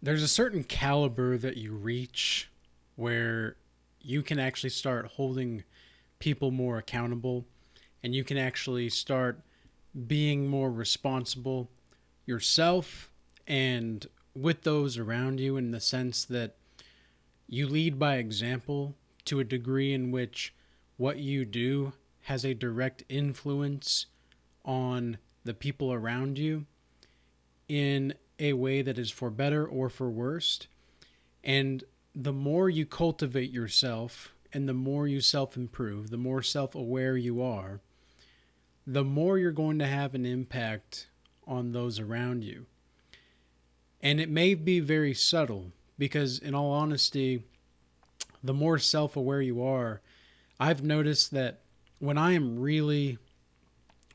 there's a certain caliber that you reach where you can actually start holding people more accountable, and you can actually start being more responsible yourself and with those around you, in the sense that you lead by example to a degree in which what you do has a direct influence on the people around you in a way that is for better or for worse. And the more you cultivate yourself and the more you self improve, the more self aware you are, the more you're going to have an impact on those around you. And it may be very subtle because, in all honesty, the more self aware you are, I've noticed that when I am really,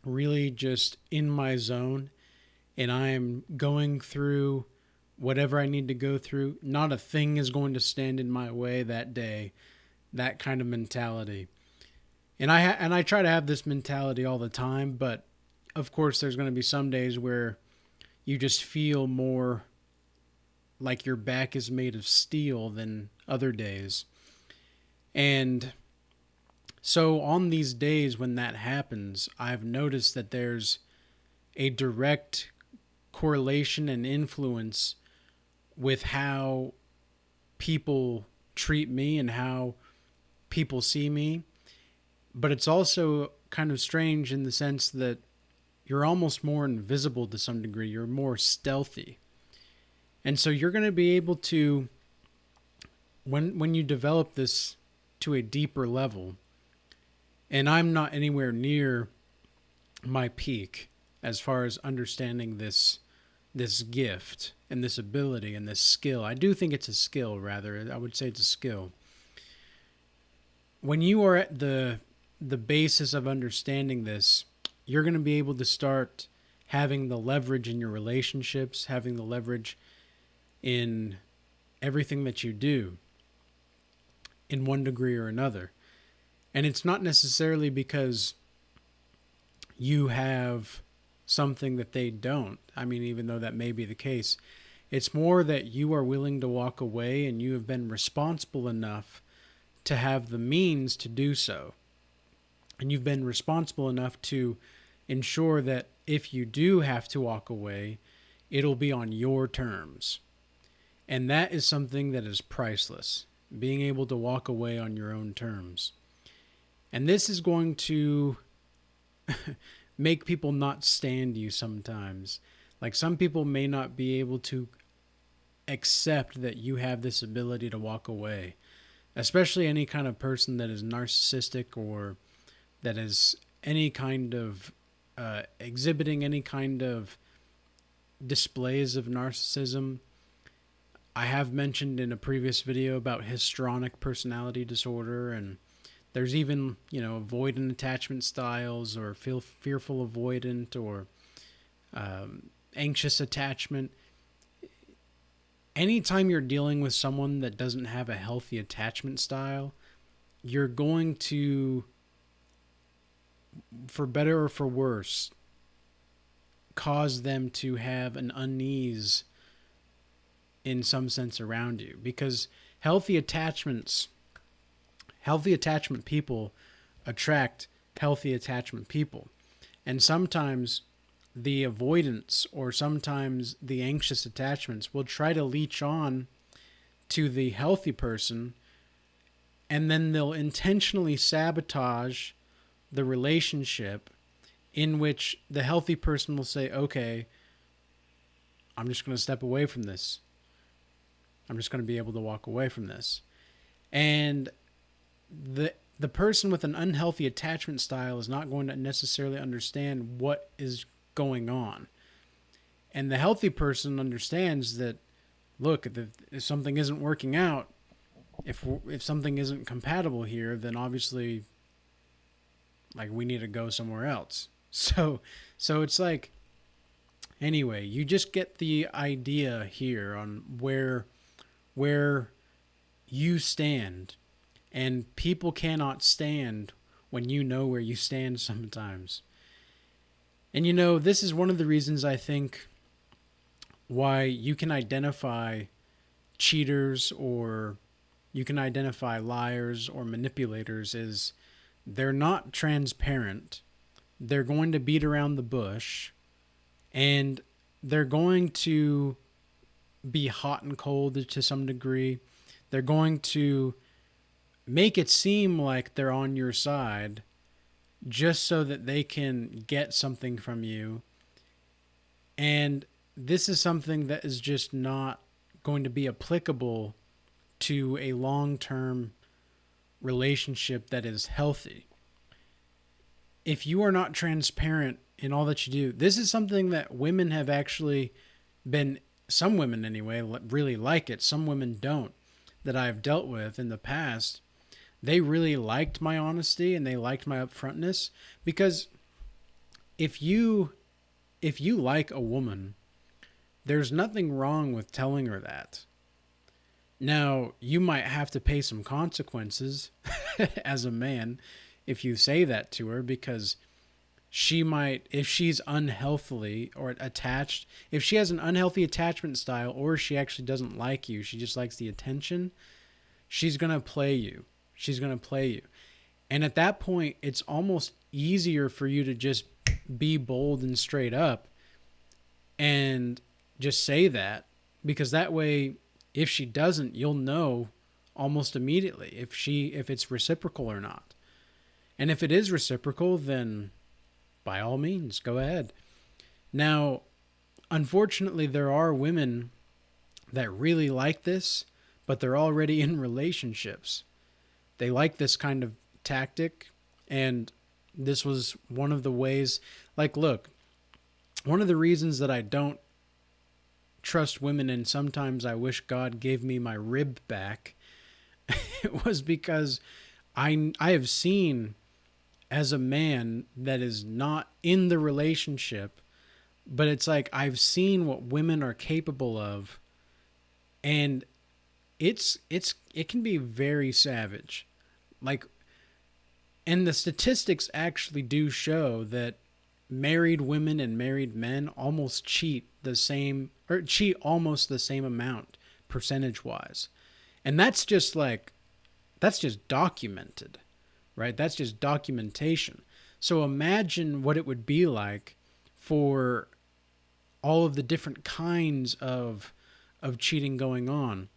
really just in my zone and I am going through whatever I need to go through, not a thing is going to stand in my way that day. That kind of mentality. And I try to have this mentality all the time, but of course there's going to be some days where you just feel more like your back is made of steel than other days. And so on these days when that happens, I've noticed that there's a direct correlation and influence with how people treat me and how people see me. But it's also kind of strange in the sense that you're almost more invisible to some degree. You're more stealthy. And so you're going to be able to, when you develop this to a deeper level, and I'm not anywhere near my peak as far as understanding this gift and this ability and this skill. I do think it's a skill, rather. I would say it's a skill. When you are at the basis of understanding this, you're going to be able to start having the leverage in your relationships, having the leverage in everything that you do in one degree or another. And it's not necessarily because you have something that they don't. I mean, even though that may be the case, it's more that you are willing to walk away and you have been responsible enough to have the means to do so. And you've been responsible enough to ensure that if you do have to walk away, it'll be on your terms. And that is something that is priceless, being able to walk away on your own terms. And this is going to make people not stand you sometimes. Like, some people may not be able to accept that you have this ability to walk away, especially any kind of person that is narcissistic or that is any kind of exhibiting any kind of displays of narcissism. I have mentioned in a previous video about histrionic personality disorder, and there's even, avoidant attachment styles, or fearful avoidant, or anxious attachment. Anytime you're dealing with someone that doesn't have a healthy attachment style, you're going to, for better or for worse, cause them to have an unease in some sense around you. Because healthy attachment people attract healthy attachment people. And sometimes the avoidance or sometimes the anxious attachments will try to leech on to the healthy person, and then they'll intentionally sabotage the relationship, in which the healthy person will say, okay, I'm just going to step away from this. I'm just going to be able to walk away from this. And the person with an unhealthy attachment style is not going to necessarily understand what is going on. And the healthy person understands that, look, if something isn't working out, if something isn't compatible here, then obviously, like, we need to go somewhere else. So it's like, anyway, you just get the idea here on where you stand. And people cannot stand when you know where you stand sometimes. And this is one of the reasons I think why you can identify cheaters or you can identify liars or manipulators is they're not transparent. They're going to beat around the bush and they're going to be hot and cold to some degree. They're going to make it seem like they're on your side just so that they can get something from you. And this is something that is just not going to be applicable to a long term relationship that is healthy. If you are not transparent in all that you do, this is something that women have actually been, some women anyway, really like it. Some women don't, that I've dealt with in the past. They really liked my honesty and they liked my upfrontness because if you like a woman, there's nothing wrong with telling her that. Now, you might have to pay some consequences as a man if you say that to her because she might, if she's unhealthily or attached, if she has an unhealthy attachment style or she actually doesn't like you, she just likes the attention, she's going to play you. She's going to play you. And at that point, it's almost easier for you to just be bold and straight up and just say that because that way, if she doesn't, you'll know almost immediately if it's reciprocal or not. And if it is reciprocal, then by all means, go ahead. Now, unfortunately, there are women that really like this, but they're already in relationships. They like this kind of tactic, and this was one of the ways. Like, look, one of the reasons that I don't trust women, and sometimes I wish God gave me my rib back, it was because I have seen as a man that is not in the relationship, but it's like I've seen what women are capable of, and it can be very savage. Like, and the statistics actually do show that married women and married men almost cheat the same, or cheat almost the same amount percentage wise. And that's just documented, right? That's just documentation. So imagine what it would be like for all of the different kinds of cheating going on.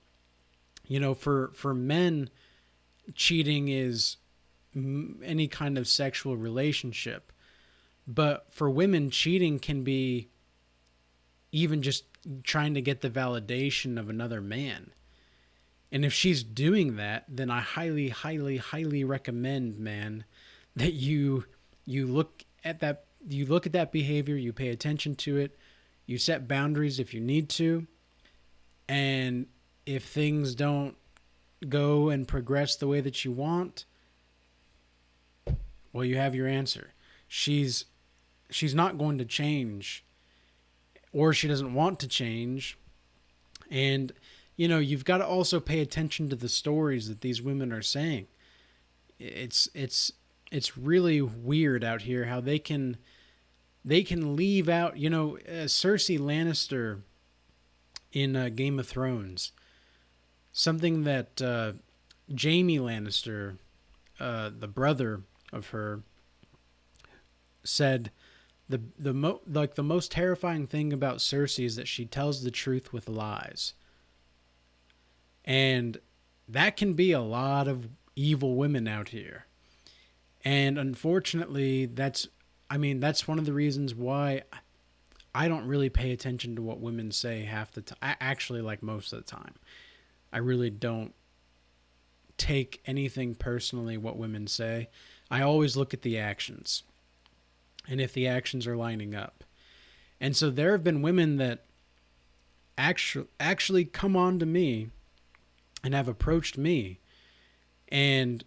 You know, for men, cheating is any kind of sexual relationship. But for women, cheating can be even just trying to get the validation of another man. And if she's doing that, then I highly, highly, highly recommend, man, that you look at that behavior, you pay attention to it, you set boundaries if you need to, and if things don't go and progress the way that you want, well, you have your answer. She's not going to change, or she doesn't want to change. And you know, you've got to also pay attention to the stories that these women are saying. It's really weird out here how they can leave out, you know, Cersei Lannister in Game of Thrones. Something that Jaime Lannister, the brother of her, said the most terrifying thing about Cersei is that she tells the truth with lies. And that can be a lot of evil women out here. And unfortunately, that's one of the reasons why I don't really pay attention to what women say half the time. Actually, like most of the time. I really don't take anything personally what women say. I always look at the actions and if the actions are lining up. And so there have been women that actually come on to me and have approached me, and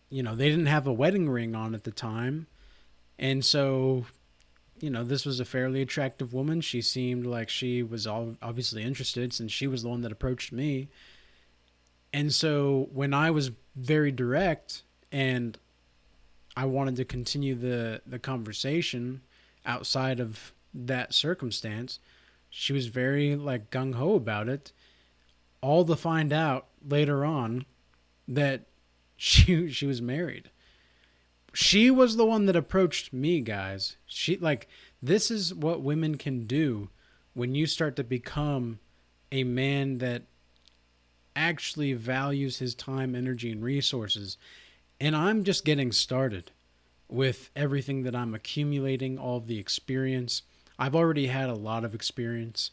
you know, they didn't have a wedding ring on at the time, and so, you know, this was a fairly attractive woman. She seemed like she was obviously interested since she was the one that approached me. And so when I was very direct and I wanted to continue the conversation outside of that circumstance, she was very like gung ho about it, all to find out later on that she was married. She was the one that approached me, guys. She like this is what women can do when you start to become a man that actually values his time, energy, and resources. And I'm just getting started with everything that I'm accumulating, all of the experience. I've already had a lot of experience.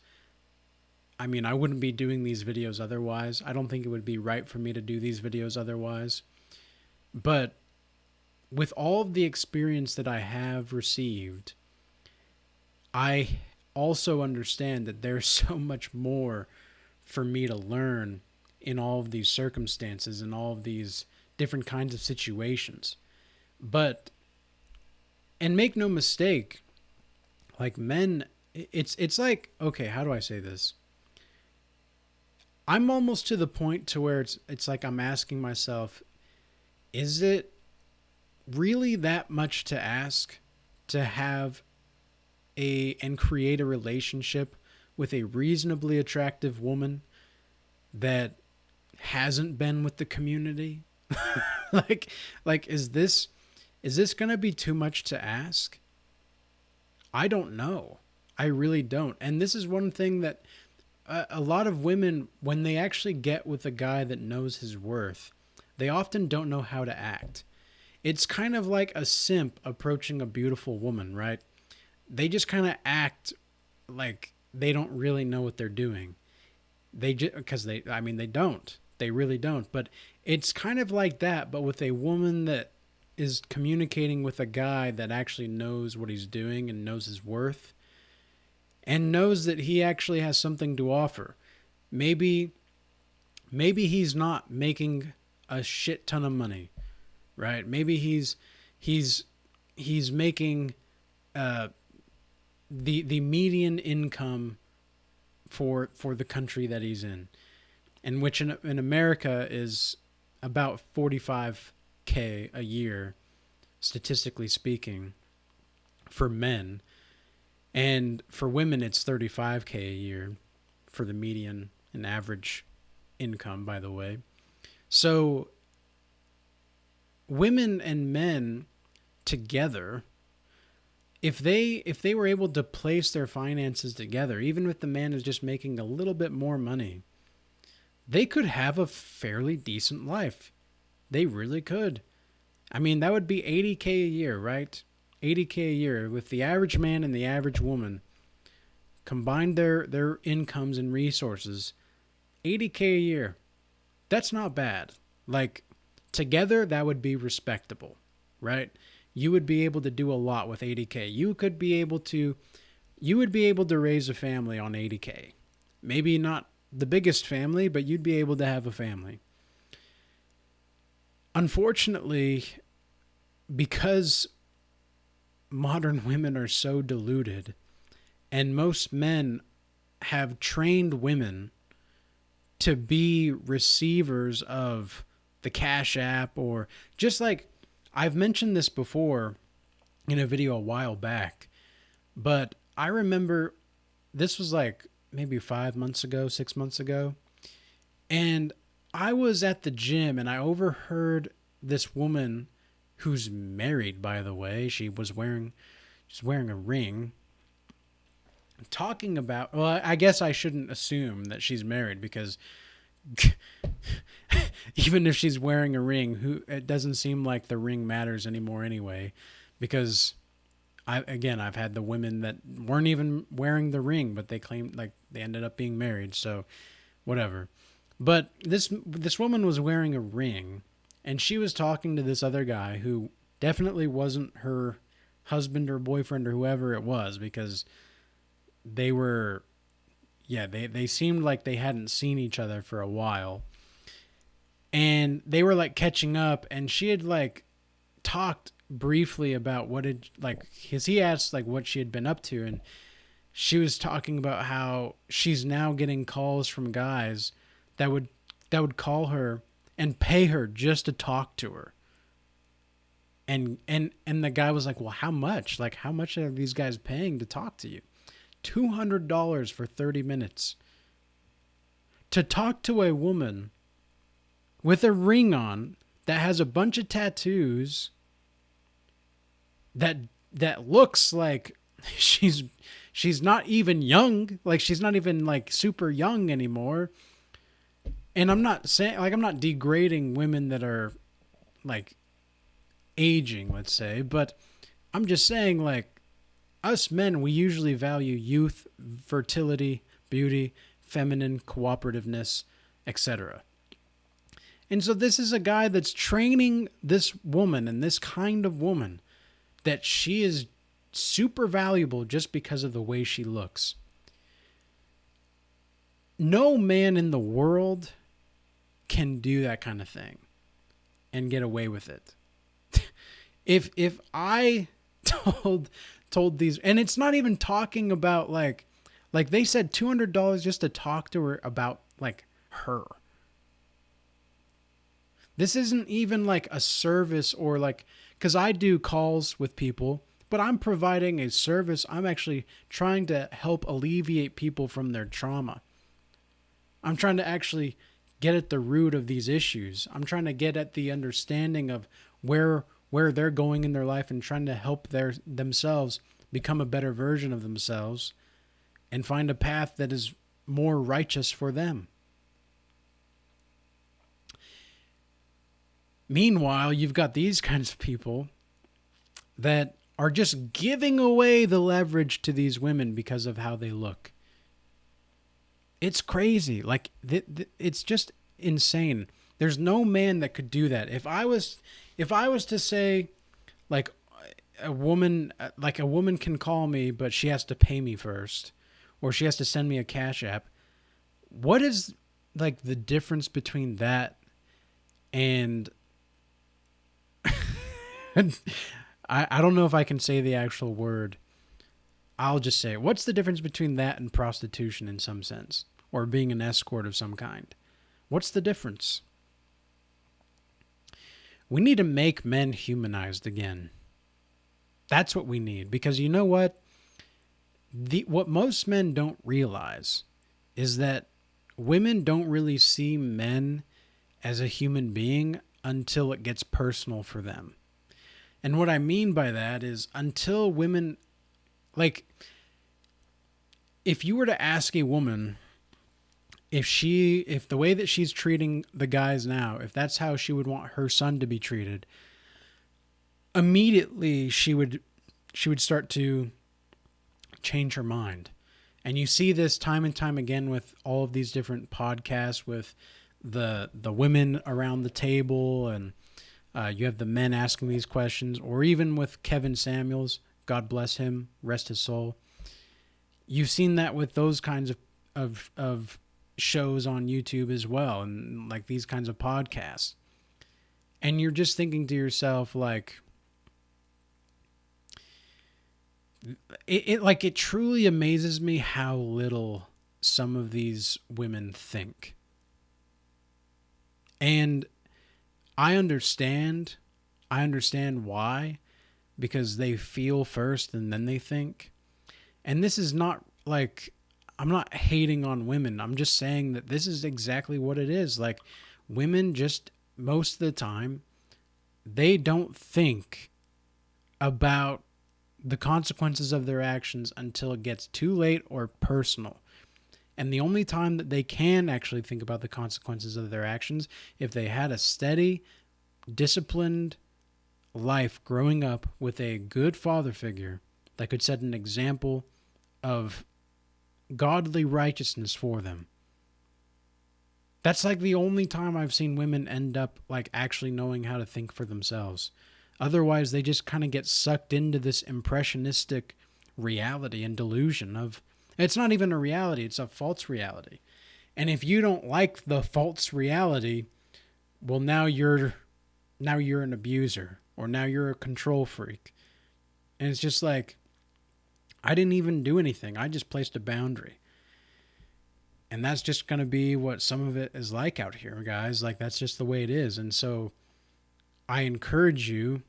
I mean, I wouldn't be doing these videos otherwise. I don't think it would be right for me to do these videos otherwise. But with all of the experience that I have received, I also understand that there's so much more for me to learn in all of these circumstances and all of these different kinds of situations. But and make no mistake, like men, it's like, okay, how do I say this? I'm almost to the point to where it's like I'm asking myself, is it really that much to ask to have a and create a relationship with a reasonably attractive woman that hasn't been with the community? like like is this going to be too much to ask? I don't know. I really don't. And this is one thing that a lot of women, when they actually get with a guy that knows his worth, they often don't know how to act. It's kind of like a simp approaching a beautiful woman, right? They just kind of act like they don't really know what they're doing. They just because I mean, they don't. They really don't. But it's kind of like that, but with a woman that is communicating with a guy that actually knows what he's doing and knows his worth and knows that he actually has something to offer. Maybe he's not making a shit ton of money, right? Maybe he's making uh, the median income for the country that he's in, and which in America is about 45K a year, statistically speaking, for men. And for women, it's 35K a year for the median and average income, by the way. So women and men together, if they were able to place their finances together, even if the man is just making a little bit more money, they could have a fairly decent life. They really could. I mean, that would be 80K a year, right? 80K a year with the average man and the average woman combined their incomes and resources. 80K a year. That's not bad. Like together that would be respectable, right? You would be able to do a lot with 80K. You would be able to raise a family on 80K. Maybe not the biggest family, but you'd be able to have a family. Unfortunately, because modern women are so deluded and most men have trained women to be receivers of the Cash App, or just like I've mentioned this before in a video a while back, but I remember this was like maybe 5 months ago, 6 months ago, and I was at the gym and I overheard this woman who's married, by the way. She's wearing a ring, talking about, well, I guess I shouldn't assume that she's married because even if she's wearing a ring, it doesn't seem like the ring matters anymore anyway, because I've had the women that weren't even wearing the ring, but they claimed like they ended up being married, so whatever. But this woman was wearing a ring, and she was talking to this other guy who definitely wasn't her husband or boyfriend or whoever it was, because they were, yeah, they seemed like they hadn't seen each other for a while. And they were like catching up, and she had like talked briefly about because he asked like what she had been up to, and she was talking about how she's now getting calls from guys that would call her and pay her just to talk to her. And the guy was like, "Well, how much? Like, how much are these guys paying to talk to you?" $200 for 30 minutes to talk to a woman with a ring on that has a bunch of tattoos that looks like she's not even young, like she's not even like super young anymore. And I'm not saying, like, I'm not degrading women that are like aging, let's say, but I'm just saying, like, us men, we usually value youth, fertility, beauty, feminine, cooperativeness, etc. And so this is a guy that's training this woman, and this kind of woman, that she is super valuable just because of the way she looks. No man in the world can do that kind of thing and get away with it. If I told these, and it's not even talking about like they said $200 just to talk to her about like her. This isn't even like a service, or like, because I do calls with people, but I'm providing a service. I'm actually trying to help alleviate people from their trauma. I'm trying to actually get at the root of these issues. I'm trying to get at the understanding of where they're going in their life, and trying to help themselves become a better version of themselves and find a path that is more righteous for them. Meanwhile, you've got these kinds of people that are just giving away the leverage to these women because of how they look. It's crazy. Like, it's just insane. There's no man that could do that. If I was to say, like, a woman can call me, but she has to pay me first, or she has to send me a Cash App. What is like the difference between that and I don't know if I can say the actual word. I'll just say it. What's the difference between that and prostitution in some sense, or being an escort of some kind? What's the difference? We need to make men humanized again. That's what we need, because you know what? What most men don't realize is that women don't really see men as a human being until it gets personal for them. And what I mean by that is, until women, like, if you were to ask a woman if the way that she's treating the guys now, if that's how she would want her son to be treated, immediately she would start to change her mind. And you see this time and time again with all of these different podcasts, with the women around the table, and you have the men asking these questions, or even with Kevin Samuels, God bless him, rest his soul. You've seen that with those kinds of shows on YouTube as well, and like these kinds of podcasts. And you're just thinking to yourself, like, it truly amazes me how little some of these women think. And I understand why, because they feel first and then they think. And this is not like, I'm not hating on women. I'm just saying that this is exactly what it is. Like, women just, most of the time, they don't think about the consequences of their actions until it gets too late or personal. And the only time that they can actually think about the consequences of their actions, if they had a steady, disciplined life growing up with a good father figure that could set an example of godly righteousness for them. That's like the only time I've seen women end up like actually knowing how to think for themselves. Otherwise, they just kind of get sucked into this impressionistic reality and delusion of, it's not even a reality, it's a false reality. And if you don't like the false reality, well, now you're an abuser, or now you're a control freak. And it's just like, I didn't even do anything. I just placed a boundary. And that's just going to be what some of it is like out here, guys. Like, that's just the way it is. And so I encourage you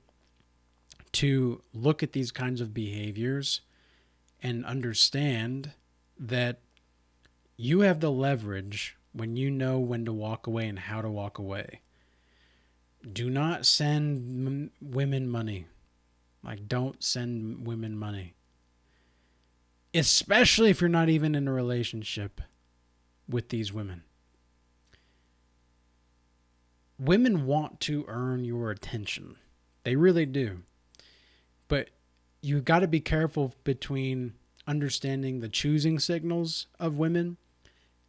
to look at these kinds of behaviors and understand that you have the leverage when you know when to walk away and how to walk away. Do not send women money. Like, don't send women money. Especially if you're not even in a relationship with these women. Women want to earn your attention. They really do. But you've got to be careful between understanding the choosing signals of women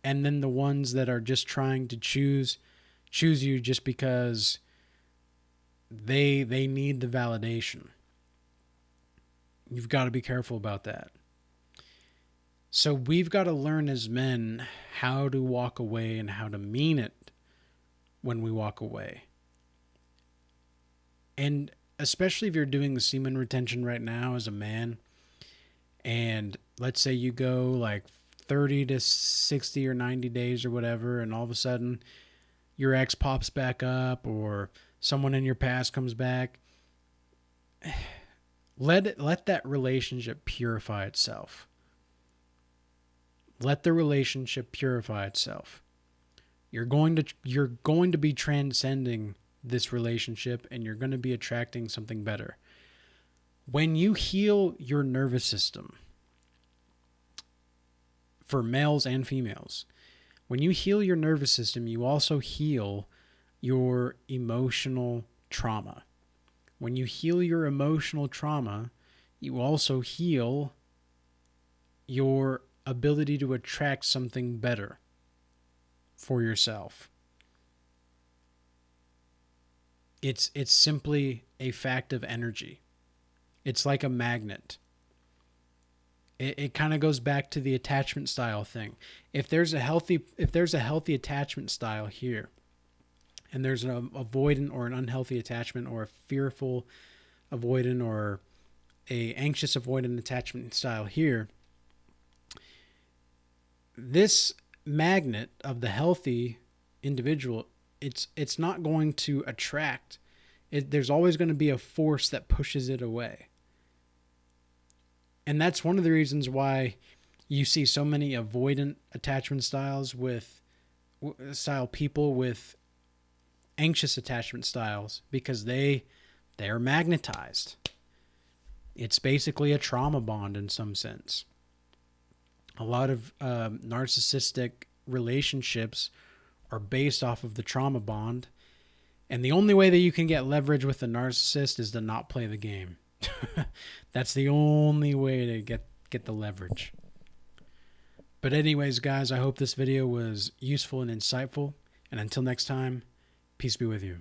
and then the ones that are just trying to choose you just because they need the validation. You've got to be careful about that. So we've got to learn as men how to walk away and how to mean it when we walk away. And especially if you're doing the semen retention right now as a man, and let's say you go like 30 to 60 or 90 days or whatever, and all of a sudden your ex pops back up or someone in your past comes back, let that relationship purify itself. Let the relationship purify itself. You're going to be transcending this relationship, and you're going to be attracting something better. When you heal your nervous system, for males and females, when you heal your nervous system, you also heal your emotional trauma. When you heal your emotional trauma, you also heal your ability to attract something better for yourself. It's simply a fact of energy. It's like a magnet. It kind of goes back to the attachment style thing. If there's a healthy attachment style here, and there's an avoidant or an unhealthy attachment, or a fearful avoidant or a anxious avoidant attachment style here, this magnet of the healthy individual, it's not going to attract. There's always going to be a force that pushes it away. And that's one of the reasons why you see so many avoidant attachment styles with people with anxious attachment styles, because they are magnetized. It's basically a trauma bond in some sense. A lot of narcissistic relationships are based off of the trauma bond, and the only way that you can get leverage with a narcissist is to not play the game. That's the only way to get the leverage. But anyways, guys, I hope this video was useful and insightful. And until next time, peace be with you.